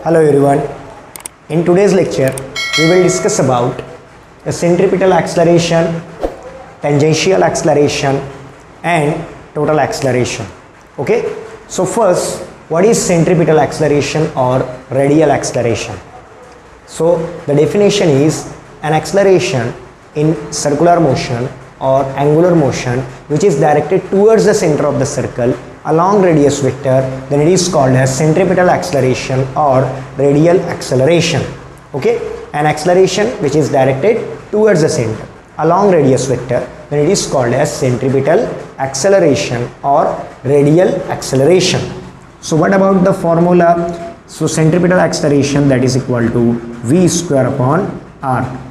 Hello everyone. In today's lecture, we will discuss about the centripetal acceleration, tangential acceleration and total acceleration. Okay. So first, what is centripetal acceleration or radial acceleration? So the definition is an acceleration in circular motion or angular motion which is directed towards the center of the circle along radius vector, then it is called as centripetal acceleration or radial acceleration. Okay, an acceleration which is directed towards the center along radius vector, then it is called as centripetal acceleration or radial acceleration. So what about the formula? So centripetal acceleration, that is equal to v square upon r.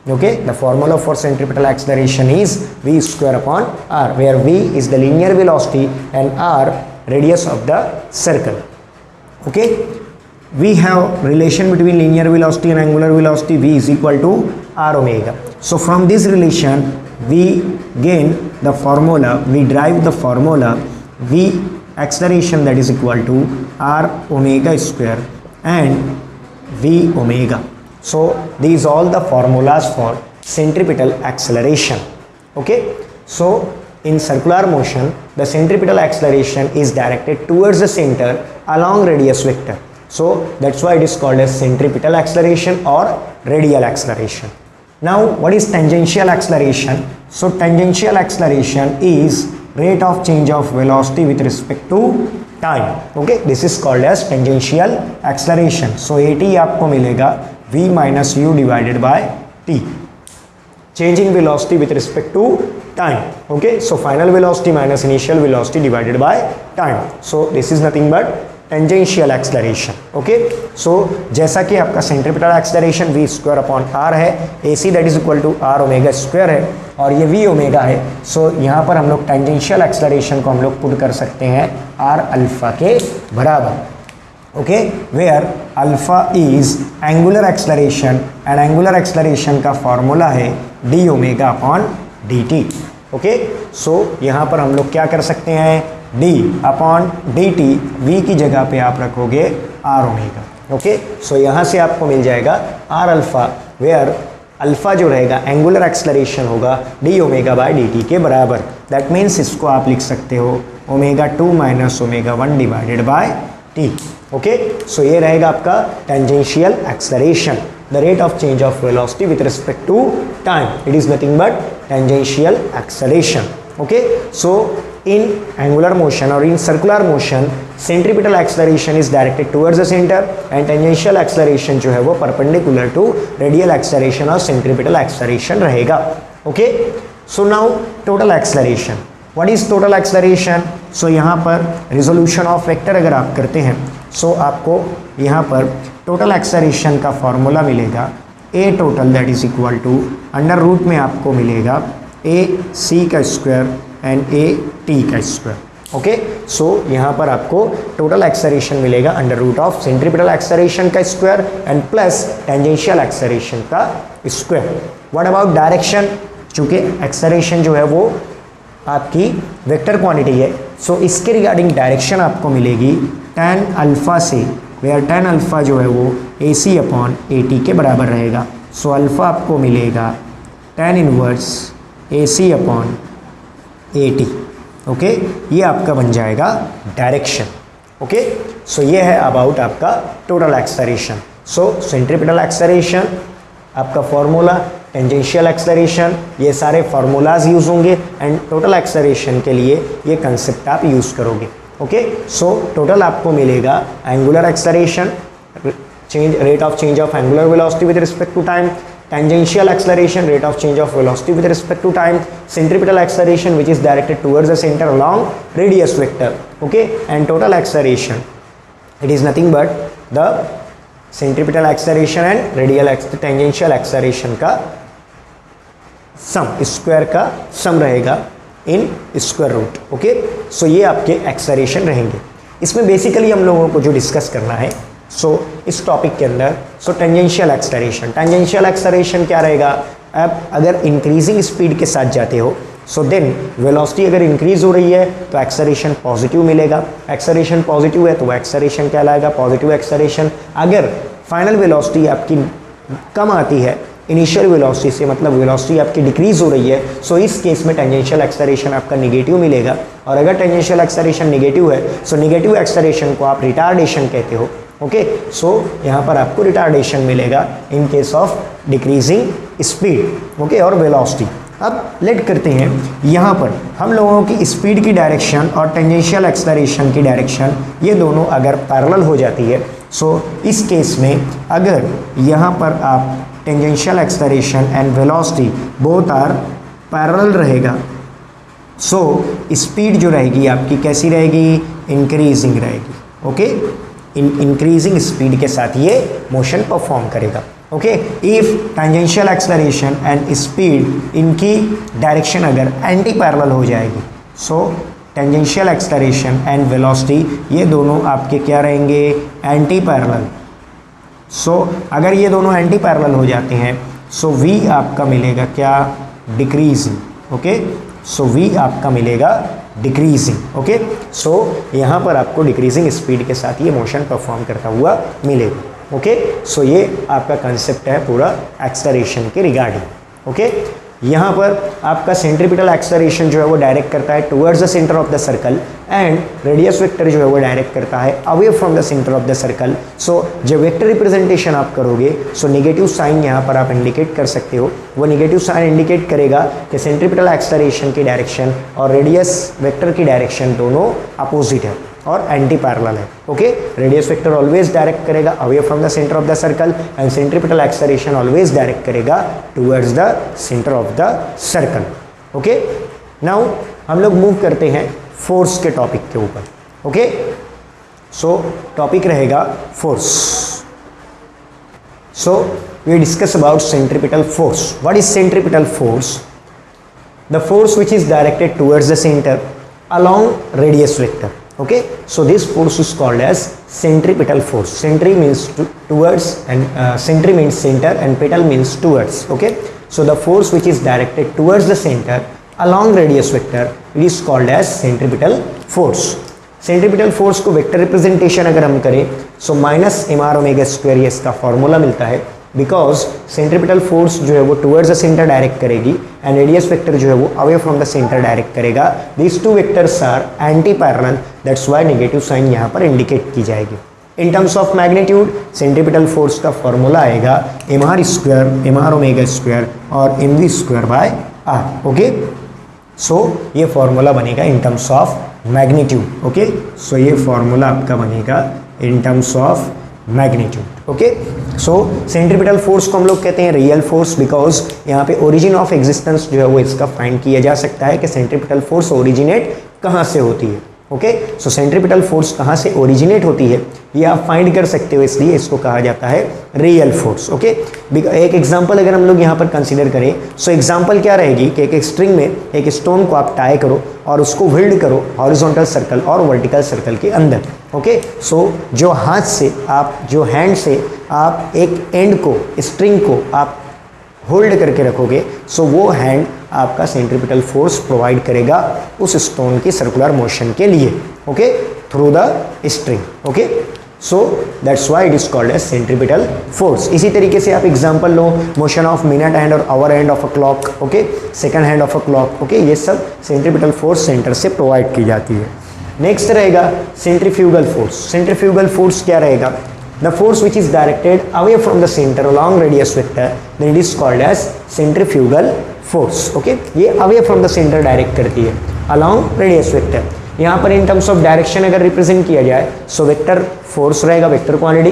Okay, the formula for centripetal acceleration is v square upon r, where v is the linear velocity and r radius of the circle. Okay, we have relation between linear velocity and angular velocity. V is equal to r omega. So from this relation we gain the formula, we derive the formula v acceleration, that is equal to r omega square and v omega. So these all the formulas for centripetal acceleration. Okay, so in circular motion the centripetal acceleration is directed towards the center along radius vector, so that's why it is called as centripetal acceleration or radial acceleration. Now what is tangential acceleration? So tangential acceleration is rate of change of velocity with respect to time. Okay, this is called as tangential acceleration. So at आपको मिलेगा v minus u divided by t, change in velocity with respect to time. Okay, so final velocity minus initial velocity divided by time. So this is nothing but tangential acceleration. Okay, so जैसा कि आपका centripetal acceleration v square upon r है, ac that is equal to r omega square है और ये v omega है, so यहाँ पर हम लोग tangential acceleration को हम लोग पुट कर सकते हैं r अल्फा के बराबर. Okay, where alpha is angular acceleration and angular acceleration का फॉर्मूला है d omega upon dt. Okay, so यहाँ पर हम लोग क्या कर सकते हैं, d upon dt, v की जगह पे आप रखोगे r omega. Okay, so यहाँ से आपको मिल जाएगा r अल्फा, where अल्फा जो रहेगा एंगुलर एक्सलरेशन होगा d ओमेगा बाय dt के बराबर. दैट मीन्स इसको आप लिख सकते हो omega 2 minus omega 1 divided by t. Okay, so ये रहेगा आपका tangential acceleration, the rate of change of velocity with respect to time. It is nothing but tangential acceleration. Okay, so in angular motion or in circular motion centripetal acceleration is directed towards the center and tangential acceleration जो है वो perpendicular to radial acceleration और centripetal acceleration रहेगा. Okay, so now total acceleration. What is total acceleration? So यहाँ पर resolution of vector अगर आप करते हैं so आपको यहाँ पर total acceleration का formula मिलेगा a total that is equal to under root में आपको मिलेगा a c का square एंड ए टी का स्क्वायर. ओके, सो यहाँ पर आपको टोटल एक्सलरेशन मिलेगा under root of centripetal acceleration का square and plus tangential acceleration का स्क्वायर. What about direction? चूँकि एक्सलरेशन जो है वो आपकी वेक्टर क्वांटिटी है, सो इसके रिगार्डिंग डायरेक्शन आपको मिलेगी tan अल्फ़ा से, वेयर tan अल्फ़ा जो है वो ए सी अपॉन ए टी के बराबर रहेगा. सो अल्फ़ा आपको मिलेगा tan inverse A C upon AT. Okay, ये आपका बन जाएगा डायरेक्शन. ओके, सो ये है अबाउट आपका टोटल एक्सलरेशन. सो सेंट्रीपिटल एक्सलरेशन आपका फॉर्मूला, टेंजेंशियल एक्सलरेशन, ये सारे फार्मूलाज यूज होंगे एंड टोटल एक्सलरेशन के लिए ये कंसेप्ट आप यूज़ करोगे. ओके, सो टोटल आपको मिलेगा angular acceleration, change rate of change of angular velocity with respect to time, tangential acceleration, rate of change of velocity with respect to time, centripetal acceleration which is directed towards the center along radius vector. Okay, and total acceleration, it is nothing but the centripetal acceleration and radial tangential acceleration का सम, square का सम रहेगा in square root. Okay, so ये आपके acceleration रहेंगे. इसमें basically हम लोगों को जो डिस्कस करना है इस टॉपिक के अंदर, टेंजेंशियल एक्सलरेशन. टेंजेंशियल एक्सलरेशन क्या रहेगा? अब अगर इंक्रीजिंग स्पीड के साथ जाते हो सो देन वेलोसिटी अगर इंक्रीज हो रही है तो एक्सेलरेशन पॉजिटिव मिलेगा, एक्सेलरेशन पॉजिटिव है तो वो एक्सेलरेशन कहलाएगा पॉजिटिव एक्सेलरेशन। अगर फाइनल वेलोसिटी आपकी कम आती है इनिशियल वेलोसिटी से, मतलब वेलोसिटी आपकी डिक्रीज हो रही है, सो इस केस में टेंजेंशियल एक्सेलरेशन आपका नेगेटिव मिलेगा। और अगर टेंजेंशियल एक्सेलरेशन नेगेटिव है सो नेगेटिव एक्सेलरेशन को आप रिटार्डेशन कहते हो। ओके, सो यहाँ पर आपको रिटार्डेशन मिलेगा in case of decreasing speed. Okay, और वेलोसिटी। अब लेट करते हैं यहाँ पर हम लोगों की स्पीड की डायरेक्शन और टेंजेंशियल एक्सेलरेशन की डायरेक्शन ये दोनों अगर पैरेलल हो जाती है, सो इस केस में अगर यहाँ पर आप tangential acceleration and velocity both are parallel रहेगा, सो स्पीड जो रहेगी आपकी कैसी रहेगी, इंक्रीजिंग रहेगी। ओके, इंक्रीजिंग स्पीड के साथ ये मोशन परफॉर्म करेगा। Okay, if tangential acceleration and speed इनकी डायरेक्शन अगर एंटी पैरेलल हो जाएगी, सो टेंजेंशियल एक्सेलरेशन एंड वेलोसिटी ये दोनों आपके क्या रहेंगे, एंटी पैरेलल। सो अगर ये दोनों एंटी पैरेलल हो जाते हैं सो v आपका मिलेगा क्या, डिक्रीजिंग। ओके, सो v आपका मिलेगा डिक्रीजिंग। ओके, सो यहाँ पर आपको डिक्रीजिंग स्पीड के साथ ये मोशन परफॉर्म करता हुआ मिलेगा। ओके, सो ये आपका कंसेप्ट है पूरा एक्सेलरेशन के रिगार्डिंग। ओके, यहाँ पर आपका सेंट्रीपिटल एक्सेलरेशन जो है वो डायरेक्ट करता है towards the centre of the circle and radius vector जो है वो डायरेक्ट करता है away from the centre of the circle. So जब वेक्टर रिप्रेजेंटेशन आप करोगे सो नेगेटिव साइन यहाँ पर आप इंडिकेट कर सकते हो। वो नेगेटिव साइन इंडिकेट करेगा कि सेंट्रीपिटल एक्सेलरेशन की डायरेक्शन और रेडियस वेक्टर की डायरेक्शन दोनों अपोजिट है और एंटी पैरेलल है। Okay, radius vector always direct करेगा away from the centre of the circle and centripetal acceleration always direct करेगा towards the centre of the circle. Okay, now हम लोग move करते हैं फोर्स के टॉपिक के ऊपर। ओके, सो टॉपिक रहेगा force. So we discuss about centripetal force. What is centripetal force? The force which is directed towards the centre along radius vector. Okay, so this force is called as centripetal force. Centri means towards and centri means center and petal means towards. Okay, so the force which is directed towards the center along radius vector it is called as centripetal force. Centripetal force को vector representation अगर हम करें so minus M R omega square ये इसका formula मिलता है, because centripetal force जो है वो टुवर्ड्स द सेंटर डायरेक्ट करेगी एंड रेडियस वेक्टर जो है वो away from the centre direct करेगा। These two vectors are anti parallel, that's why negative sign यहाँ पर इंडिकेट की जाएगी। In terms of magnitude centripetal force का फॉर्मूला आएगा M R square M R omega square और M V square by R. Okay, so ये formula बनेगा in terms of magnitude. Okay, so ये फॉर्मूला आपका बनेगा in terms of magnitude. Okay, so centripetal force को हम लोग कहते हैं रियल फोर्स, बिकॉज यहाँ पे ओरिजिन ऑफ एग्जिस्टेंस जो है वो इसका फाइंड किया जा सकता है कि सेंट्रीपिटल फोर्स ओरिजिनेट कहाँ से होती है। ओके, सो सेंट्रीपिटल फोर्स कहाँ से ओरिजिनेट होती है ये आप फाइंड कर सकते हो, इसलिए इसको कहा जाता है रियल फोर्स। ओके, एक एग्जांपल अगर हम लोग यहाँ पर कंसीडर करें सो एग्जांपल क्या रहेगी कि एक स्ट्रिंग में एक स्टोन को आप टाई करो और उसको वेल्ड करो हॉरिजॉन्टल सर्कल और वर्टिकल सर्कल के अंदर। ओके, सो जो हाथ से आप जो हैंड से आप एक एंड को स्ट्रिंग को आप होल्ड करके रखोगे सो वो हैंड आपका सेंट्रीपिटल फोर्स प्रोवाइड करेगा उस स्टोन की सर्कुलर मोशन के लिए। Okay, through the string. Okay, so that's why it is called as centripetal force. इसी तरीके से आप एग्जांपल लो मोशन ऑफ मिनट हैंड और hour hand of a clock. Okay, second hand of a clock. Okay, ये सब centripetal force centre से provide की जाती है। नेक्स्ट रहेगा सेंट्रीफ्यूगल फोर्स। सेंट्रीफ्यूगल फोर्स क्या रहेगा? The force which is directed away from the center along radius vector, then it is called as centrifugal force. Okay, ये away from the center direct करती है along radius vector। यहाँ पर in terms of direction अगर represent किया जाए so vector force रहेगा, vector quantity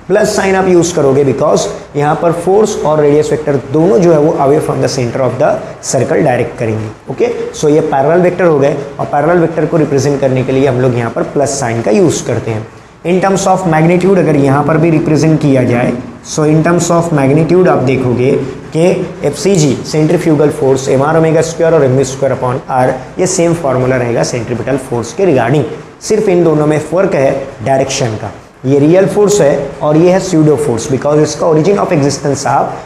plus sign आप यूज करोगे बिकॉज यहाँ पर फोर्स और रेडियस वेक्टर दोनों जो है वो away from the centre of the circle direct करेंगे। ओके, सो ये पैरेलल वेक्टर हो गए और पैरेलल वेक्टर को रिप्रेजेंट करने के लिए हम लोग यहाँ पर प्लस साइन का यूज करते हैं। इन टर्म्स ऑफ मैग्नीट्यूड अगर यहाँ पर भी रिप्रेजेंट किया जाए so in terms of magnitude आप देखोगे कि FCG centrifugal force M R omega square और M V square upon R ये सेम फार्मूला रहेगा सेंट्रीपिटल फोर्स के रिगार्डिंग। सिर्फ इन दोनों में फर्क है डायरेक्शन का। ये रियल फोर्स है और ये है स्यूडो फोर्स, बिकॉज इसका ओरिजिन ऑफ एग्जिस्टेंस आप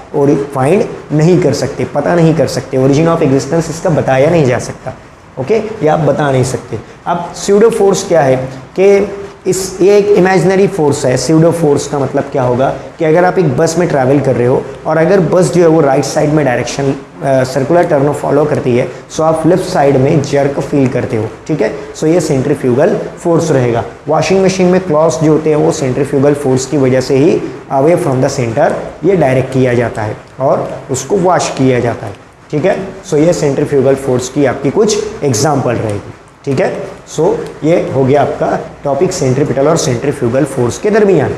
फाइंड नहीं कर सकते, पता नहीं कर सकते, ओरिजिन ऑफ एग्जिस्टेंस इसका बताया नहीं जा सकता। ओके, ये आप बता नहीं सकते। अब स्यूडो फोर्स क्या है कि ये एक इमेजिनरी फोर्स है। स्यूडो फोर्स का मतलब क्या होगा कि अगर आप एक बस में ट्रैवल कर रहे हो और अगर बस जो है वो राइट साइड में डायरेक्शन सर्कुलर टर्न फॉलो करती है, सो आप लेफ्ट साइड में जर्क फील करते हो, ठीक है। सो ये सेंट्रीफ्यूगल फोर्स रहेगा। वॉशिंग मशीन में क्लॉथ्स जो होते हैं वो सेंट्रीफ्यूगल फोर्स की वजह से ही अवे फ्रॉम द सेंटर ये डायरेक्ट किया जाता है और उसको वॉश किया जाता है, ठीक है। सो ये सेंट्रीफ्यूगल फोर्स की आपकी कुछ एग्जाम्पल रहेगी, ठीक है। सो ये हो गया आपका टॉपिक सेंट्रीपिटल और सेंट्रीफ्यूगल फोर्स के दरमियान।